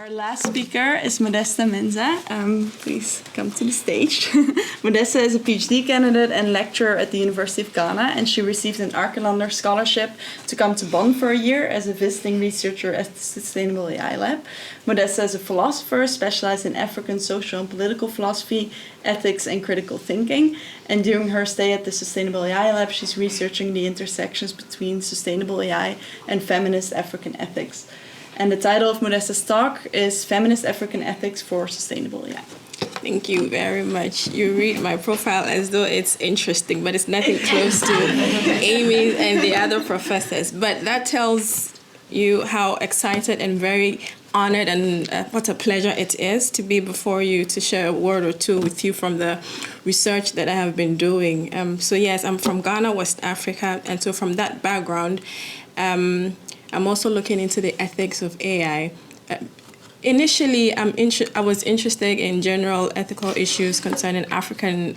Our last speaker is Modestha Mensah. Please come to the stage. Modestha is a PhD candidate and lecturer at the University of Ghana, and she received an Archelander scholarship to come to Bonn for a year as a visiting researcher at the Sustainable AI Lab. Modestha is a philosopher specialized in African social and political philosophy, ethics, and critical thinking. And during her stay at the Sustainable AI Lab, she's researching the intersections between sustainable AI and feminist African ethics. And the title of Modestha's talk is Feminist African Ethics for Sustainable AI. Thank you very much. You read my profile as though it's interesting, but it's nothing close to Amy's and the other professors. But that tells you how excited and very honored and what a pleasure it is to be before you to share a word or two with you from the research that I have been doing. So yes, I'm from Ghana, West Africa, and so from that background, I'm also looking into the ethics of AI. Initially, I was interested in general ethical issues concerning African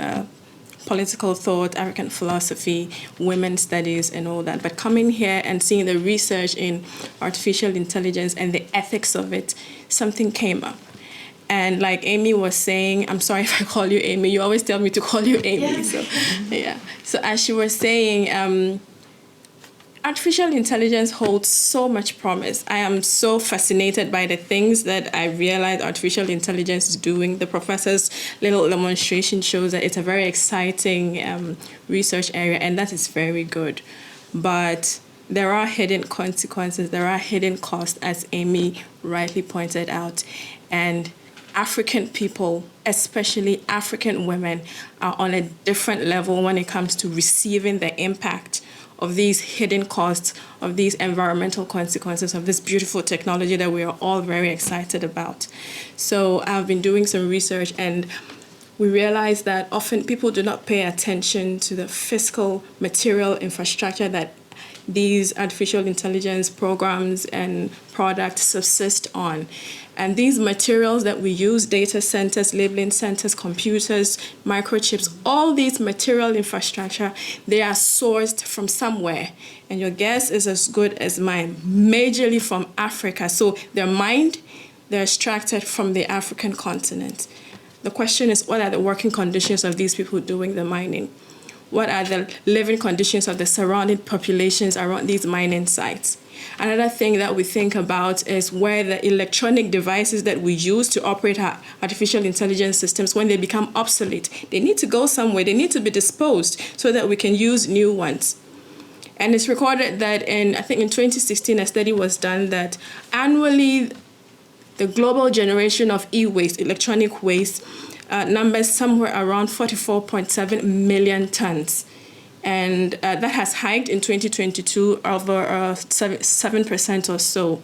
political thought, African philosophy, women's studies, and all that. But coming here and seeing the research in artificial intelligence and the ethics of it, something came up. And like Amy was saying, I'm sorry if I call you Amy. You always tell me to call you Amy. Yeah. So, yeah. So as she was saying, artificial intelligence holds so much promise. I am so fascinated by the things that I realize artificial intelligence is doing. The professor's little demonstration shows that it's a very exciting research area, and that is very good. But there are hidden consequences, there are hidden costs, as Amy rightly pointed out. And African people, especially African women, are on a different level when it comes to receiving the impact of these hidden costs, of these environmental consequences, of this beautiful technology that we are all very excited about. So I've been doing some research, and we realize that often people do not pay attention to the physical material infrastructure that these artificial intelligence programs and products subsist on. And these materials that we use, data centers, labeling centers, computers, microchips, all these material infrastructure, they are sourced from somewhere. And your guess is as good as mine, majorly from Africa. So they're mined, they're extracted from the African continent. The question is, what are the working conditions of these people doing the mining? What are the living conditions of the surrounding populations around these mining sites? Another thing that we think about is where the electronic devices that we use to operate our artificial intelligence systems, when they become obsolete, they need to go somewhere, they need to be disposed so that we can use new ones. And it's recorded that in 2016, a study was done that annually the global generation of e-waste, electronic waste, numbers somewhere around 44.7 million tons. And that has hiked in 2022 over 7% or so.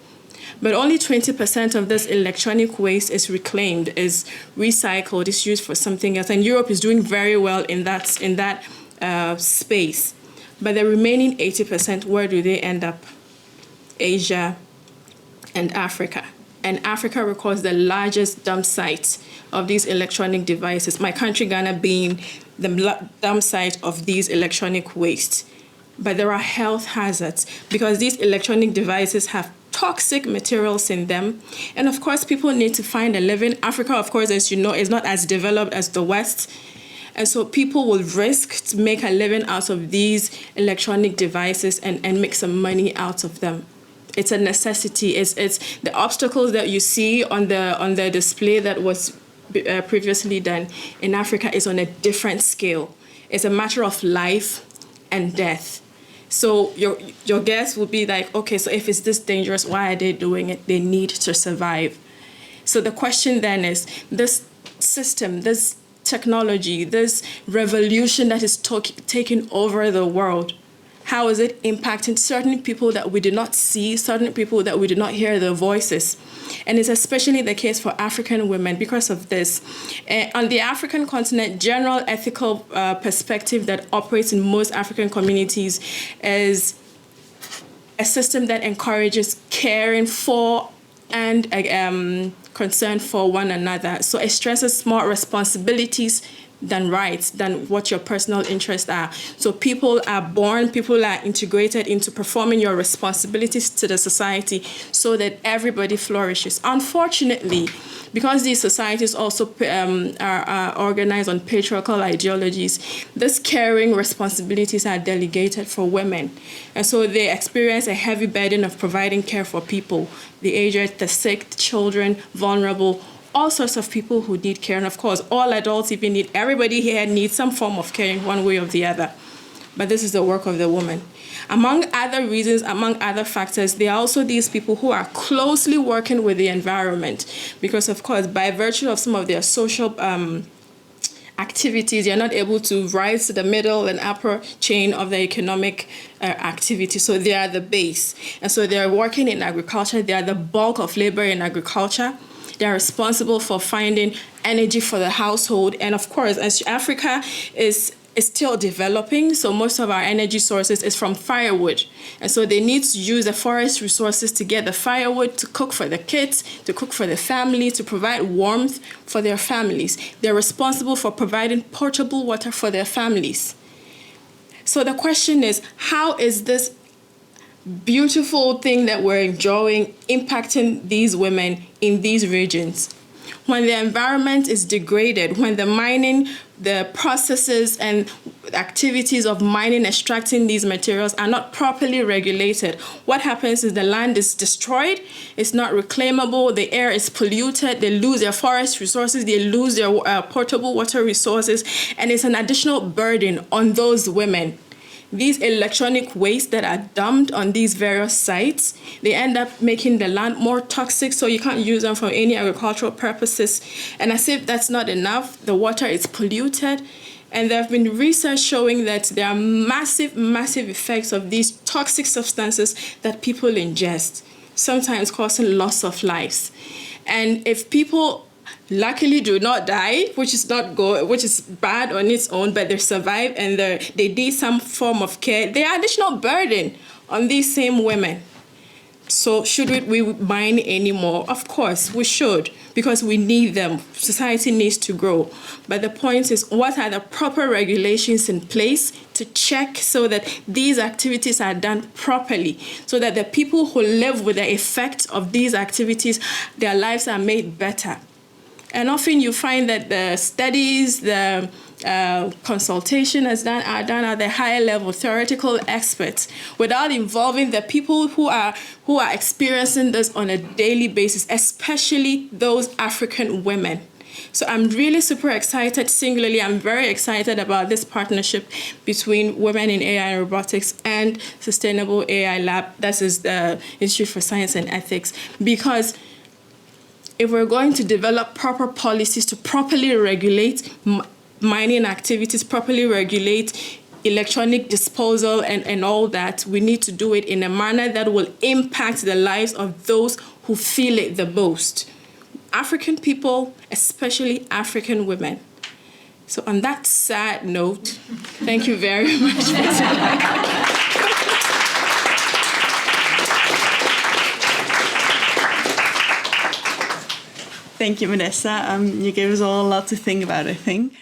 But only 20% of this electronic waste is reclaimed, is recycled, is used for something else. And Europe is doing very well in that space. But the remaining 80%, where do they end up? Asia and Africa. And Africa records the largest dump site of these electronic devices, my country, Ghana, being the dump site of these electronic waste. But there are health hazards because these electronic devices have toxic materials in them. And of course, people need to find a living. Africa, of course, as you know, is not as developed as the West. And so people will risk to make a living out of these electronic devices and make some money out of them. It's a necessity. It's the obstacles that you see on the display that was previously done in Africa is on a different scale. It's a matter of life and death. So your guess would be like, okay, so if it's this dangerous, why are they doing it? They need to survive. So the question then is, this system, this technology, this revolution that is taking over the world, how is it impacting certain people that we do not see, certain people that we do not hear their voices? And it's especially the case for African women because of this. On the African continent, general ethical perspective that operates in most African communities is a system that encourages caring for and concern for one another. So it stresses small responsibilities than rights, than what your personal interests are. So people are born, people are integrated into performing your responsibilities to the society so that everybody flourishes. Unfortunately, because these societies also are organized on patriarchal ideologies, these caring responsibilities are delegated for women. And so they experience a heavy burden of providing care for people, the aged, the sick, the children, vulnerable, all sorts of people who need care. And of course, all adults even need, everybody here needs some form of care in one way or the other. But this is the work of the woman. Among other reasons, among other factors, there are also these people who are closely working with the environment because, of course, by virtue of some of their social activities, you're not able to rise to the middle and upper chain of the economic activity. So they are the base. And so they're working in agriculture. They are the bulk of labor in agriculture. They're responsible for finding energy for the household. And of course, as Africa is still developing, so most of our energy sources is from firewood. And so they need to use the forest resources to get the firewood, to cook for the kids, to cook for the family, to provide warmth for their families. They're responsible for providing potable water for their families. So the question is, how is this beautiful thing that we're enjoying impacting these women in these regions? When the environment is degraded, when the mining, the processes and activities of mining, extracting these materials are not properly regulated, what happens is the land is destroyed, it's not reclaimable, the air is polluted, they lose their forest resources, they lose their potable water resources, and it's an additional burden on those women. These electronic waste that are dumped on these various sites, they end up making the land more toxic, so you can't use them for any agricultural purposes. And as if that's not enough, the water is polluted. And there have been research showing that there are massive, massive effects of these toxic substances that people ingest, sometimes causing loss of lives. And if people luckily do not die, which is bad on its own, but they survive and they need some form of care, they are additional burden on these same women. So should we mine anymore? Of course, we should, because we need them. Society needs to grow. But the point is, what are the proper regulations in place to check so that these activities are done properly, so that the people who live with the effect of these activities, their lives are made better? And often you find that the studies, the consultation are done at the higher level, theoretical experts, without involving the people who are experiencing this on a daily basis, especially those African women. So I'm really super excited. Singularly, I'm very excited about this partnership between Women in AI and Robotics and Sustainable AI Lab. That is the Institute for Science and Ethics, because if we're going to develop proper policies to properly regulate mining activities, properly regulate electronic disposal and all that, we need to do it in a manner that will impact the lives of those who feel it the most. African people, especially African women. So on that sad note, thank you very much for today. Thank you, Modestha. You gave us all a lot to think about, I think.